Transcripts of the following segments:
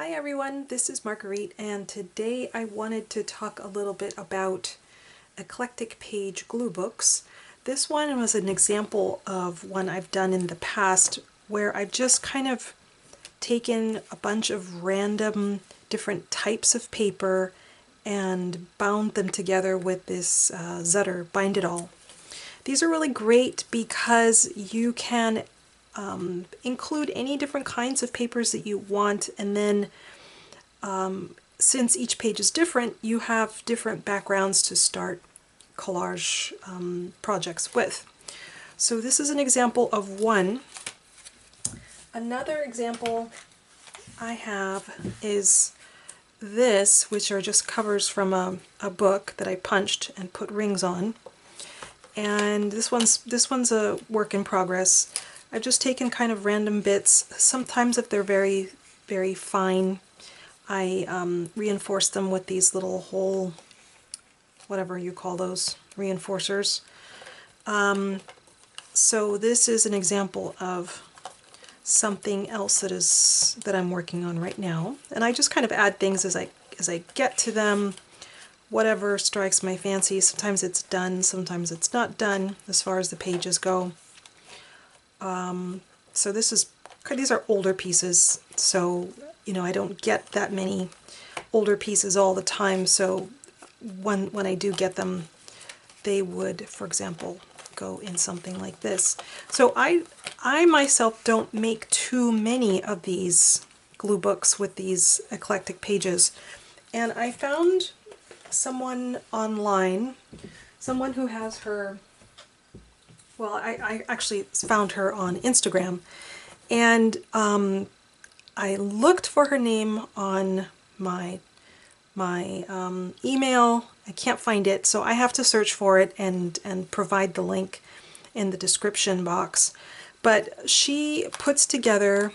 Hi everyone, this is Marguerite, and today I wanted to talk a little bit about eclectic-page glue books. This one was an example of one I've done in the past where I've just kind of taken a bunch of random different types of paper and bound them together with this Zutter Bind It All. These are really great because you can include any different kinds of papers that you want, and then since each page is different, you have different backgrounds to start collage projects with. So this is an example of one. Another example I have is this, which are just covers from a book that I punched and put rings on. And this one's a work in progress. I've just taken kind of random bits. Sometimes if they're very, very fine, I reinforce them with these little hole, whatever you call those, reinforcers. So this is an example of something else that I'm working on right now. And I just kind of add things as I get to them, whatever strikes my fancy. Sometimes it's done, sometimes it's not done as far as the pages go. So these are older pieces, so you know I don't get that many older pieces all the time, so when I do get them, they would, for example, go in something like this. So I myself don't make too many of these glue books with these eclectic pages, and I found someone online, someone who has her, well, I actually found her on Instagram, and I looked for her name on my email. I can't find it, so I have to search for it and provide the link in the description box. But she puts together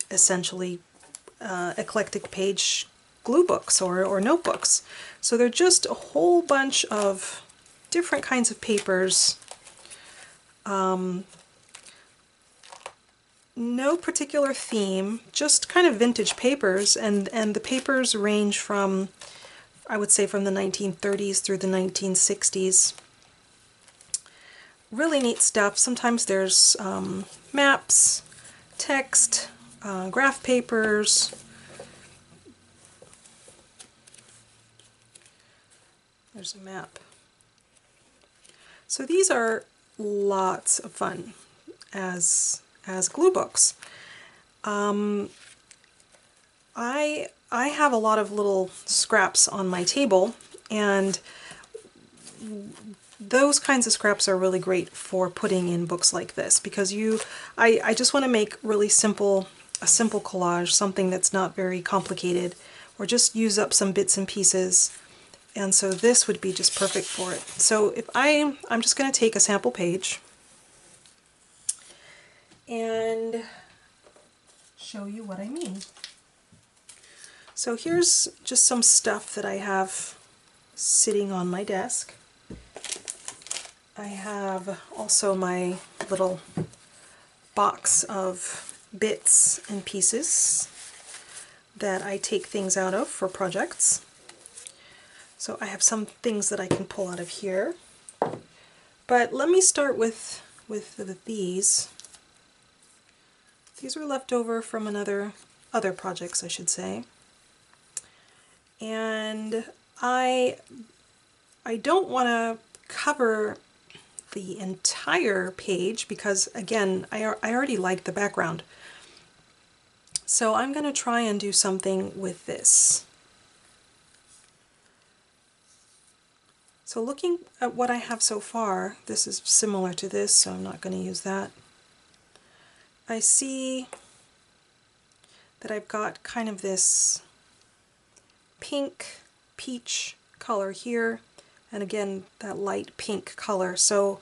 essentially eclectic page glue books or notebooks. So they're just a whole bunch of different kinds of papers. No particular theme, just kind of vintage papers, and the papers range from, I would say, from the 1930s through the 1960s. Really neat stuff. Sometimes there's maps, text, graph papers. There's a map. So these are lots of fun as glue books. I have a lot of little scraps on my table, and those kinds of scraps are really great for putting in books like this, because I just want to make really simple, a simple collage, something that's not very complicated, or just use up some bits and pieces, and so this would be just perfect for it. So if I'm just going to take a sample page and show you what I mean. So here's just some stuff that I have sitting on my desk. I have also my little box of bits and pieces that I take things out of for projects. So I have some things that I can pull out of here. But let me start with these. These were left over from other projects, I should say. And I don't want to cover the entire page because, again, I already like the background. So I'm going to try and do something with this. So looking at what I have so far, this is similar to this, so I'm not going to use that. I see that I've got kind of this pink, peach color here, and again that light pink color. So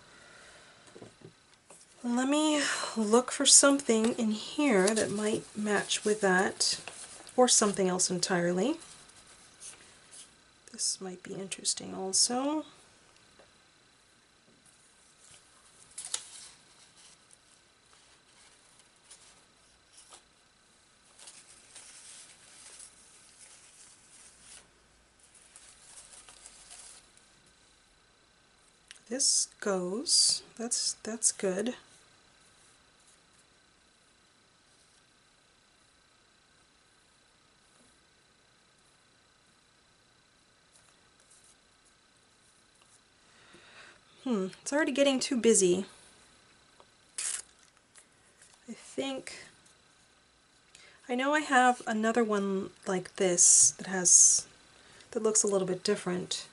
let me look for something in here that might match with that, or something else entirely. This might be interesting also. this goes. That's good. It's already getting too busy. I know I have another one like this that looks a little bit different.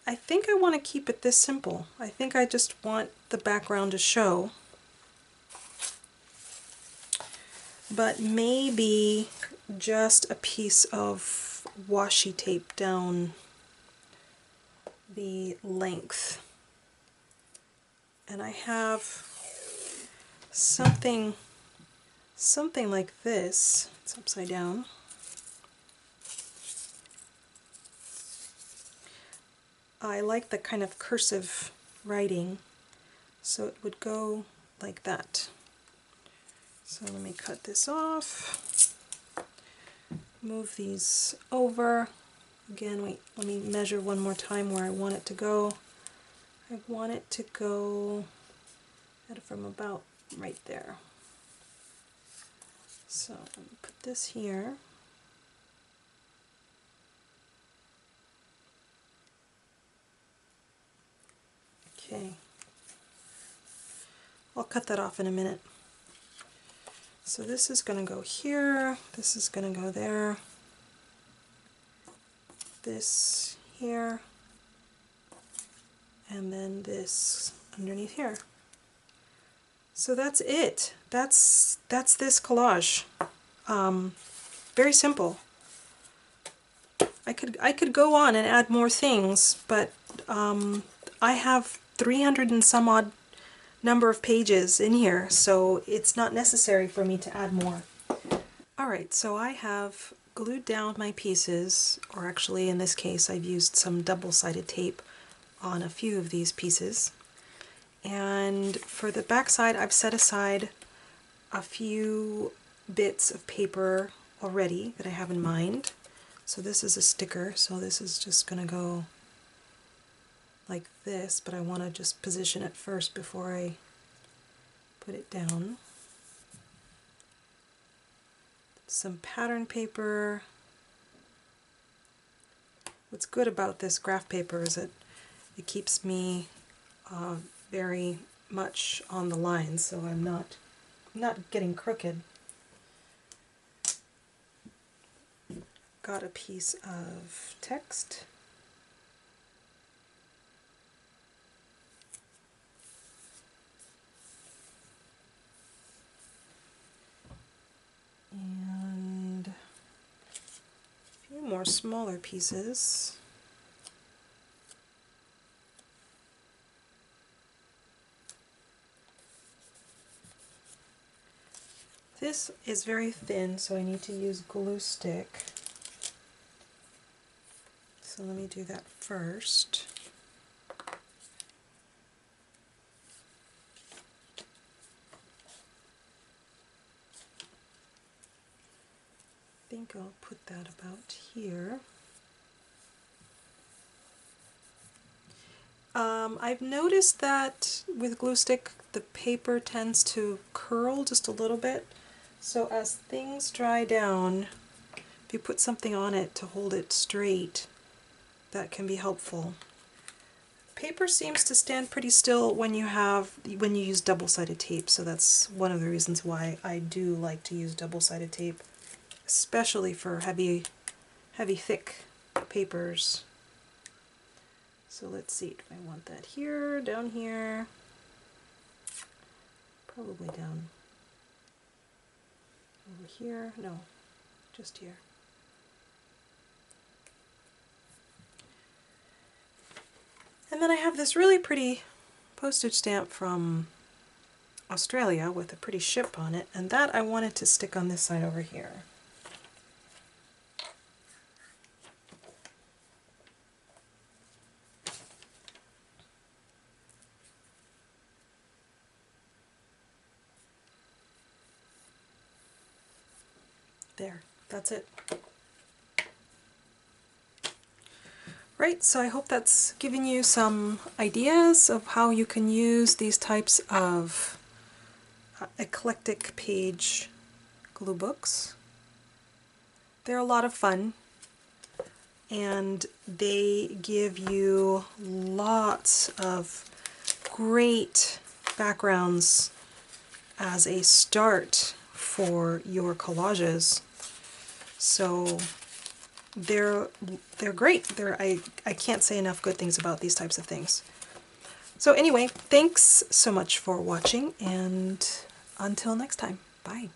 I think I want to keep it this simple. I think I just want the background to show. But maybe just a piece of washi tape down the length. And I have something like this. It's upside down. I like the kind of cursive writing, so it would go like that. So let me cut this off, move these over. Again, wait, let me measure one more time where I want it to go. I want it to go from about right there. So let me put this here. Okay. I'll cut that off in a minute. So this is going to go here, this is going to go there, this here, and then this underneath here. So that's it. That's this collage. Very simple. I could go on and add more things, but I have 300 and some odd number of pages in here, so it's not necessary for me to add more. Alright, so I have glued down my pieces, or actually in this case I've used some double-sided tape on a few of these pieces. And for the back side I've set aside a few bits of paper already that I have in mind. So this is a sticker, so this is just going to go like this, but I want to just position it first before I put it down. Some pattern paper. What's good about this graph paper is that it keeps me very much on the line, so I'm not getting crooked. Got a piece of text. And a few more smaller pieces. This is very thin, so I need to use glue stick. So let me do that first. I think I'll put that about here. I've noticed that with glue stick the paper tends to curl just a little bit, so as things dry down, if you put something on it to hold it straight, that can be helpful. Paper seems to stand pretty still when you use double-sided tape, so that's one of the reasons why I do like to use double-sided tape, especially for heavy thick papers. So let's see, do I want that here, down here? Probably down over here. No, just here. And then I have this really pretty postage stamp from Australia with a pretty ship on it, and that I wanted to stick on this side over here. There, that's it. Right, so I hope that's given you some ideas of how you can use these types of eclectic page glue books. They're a lot of fun, and they give you lots of great backgrounds as a start for your collages. So they're great. I can't say enough good things about these types of things. So anyway, thanks so much for watching, and until next time, bye.